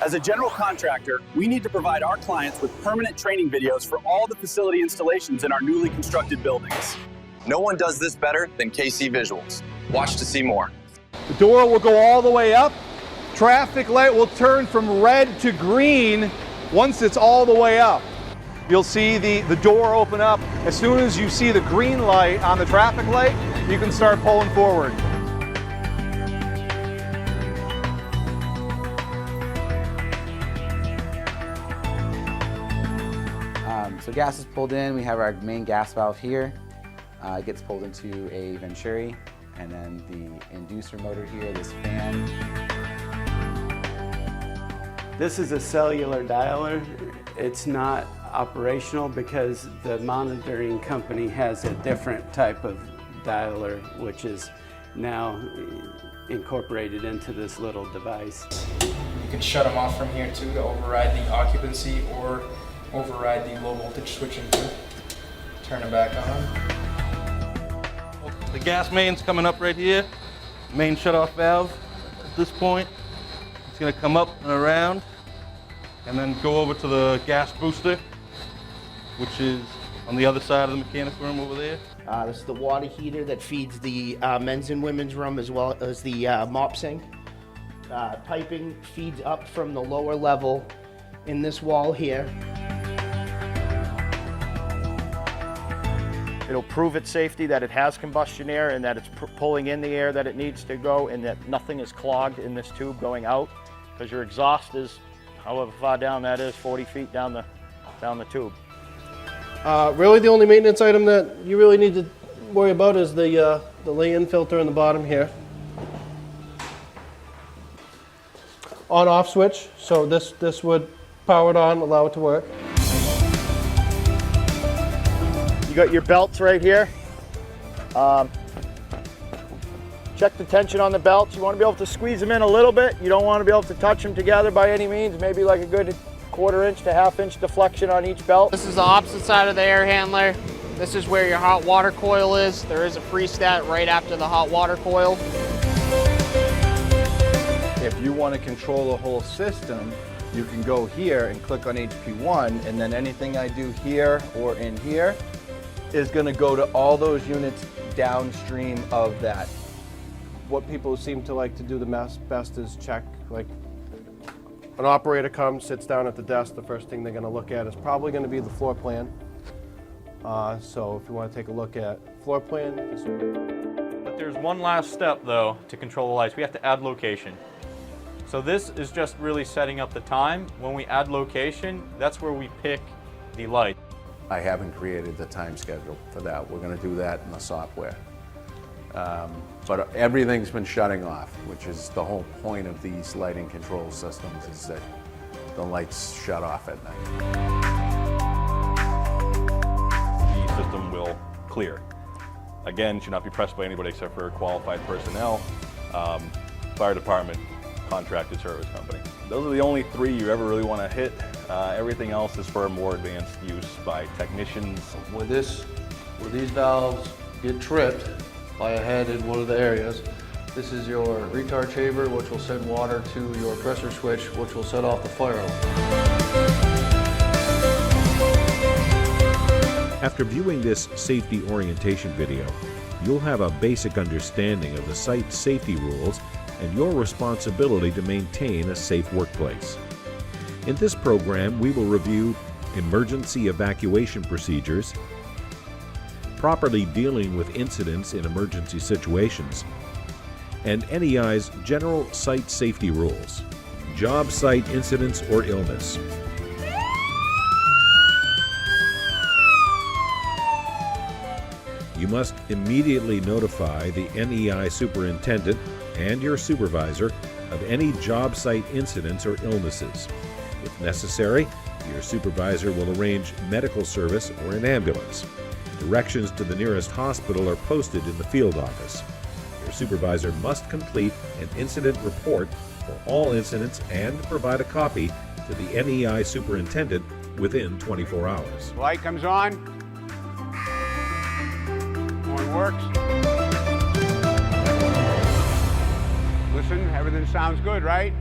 As a general contractor, we need to provide our clients with permanent training videos for all the facility installations in our newly constructed buildings. No one does this better than KC Visuals. Watch to see more. The door will go all the way up. Traffic light will turn from red to green once it's all the way up. You'll see the door open up. As soon as you see the green light on the traffic light, you can start pulling forward. So gas is pulled in, we have our main gas valve here. It gets pulled into a Venturi, and then the inducer motor here, this fan. This is a cellular dialer. It's not operational because the monitoring company has a different type of dialer, which is now incorporated into this little device. You can shut them off from here too to override the occupancy or override the low voltage switching too. Turn it back on. The gas main's coming up right here. Main shut-off valve at this point. It's going to come up and around and then go over to the gas booster, which is on the other side of the mechanical room over there. This is the water heater that feeds the men's and women's room as well as the mop sink. Piping feeds up from the lower level in this wall here. It'll prove its safety that it has combustion air and that it's pulling in the air that it needs to go and that nothing is clogged in this tube going out, because your exhaust is however far down that is, 40 feet down the tube. Really the only maintenance item that you really need to worry about is the lay-in filter in the bottom here. On-off switch, so this would power it on, allow it to work. You got your belts right here. Check the tension on the belts. You want to be able to squeeze them in a little bit. You don't want to be able to touch them together by any means. Maybe like a good 1/4 inch to 1/2 inch deflection on each belt. This is the opposite side of the air handler. This is where your hot water coil is. There is a freestat right after the hot water coil. If you want to control the whole system, you can go here and click on HP1, and then anything I do here or in here is going to go to all those units downstream of that. What people seem to like to do the best is check, like an operator comes, sits down at the desk, the first thing they're going to look at is probably going to be the floor plan. So if you want to take a look at floor plan. But there's one last step though to control the lights. We have to add location. So this is just really setting up the time. When we add location, that's where we pick the light. I haven't created the time schedule for that. We're going to do that in the software. But everything's been shutting off, which is the whole point of these lighting control systems, is that the lights shut off at night. The system will clear. Again, should not be pressed by anybody except for qualified personnel, fire department, contracted service company. Those are the only 3 you ever really want to hit. Everything else is for more advanced use by technicians. Where these valves get tripped by a head in one of the areas, this is your retard chamber, which will send water to your pressure switch, which will set off the fire alarm. After viewing this safety orientation video, you'll have a basic understanding of the site safety rules and your responsibility to maintain a safe workplace. In this program, we will review emergency evacuation procedures, properly dealing with incidents in emergency situations, and NEI's general site safety rules, job site incidents or illness. You must immediately notify the NEI superintendent and your supervisor of any job site incidents or illnesses. If necessary, your supervisor will arrange medical service or an ambulance. Directions to the nearest hospital are posted in the field office. Your supervisor must complete an incident report for all incidents and provide a copy to the NEI superintendent within 24 hours. Light comes on. Horn works. Listen, everything sounds good, right?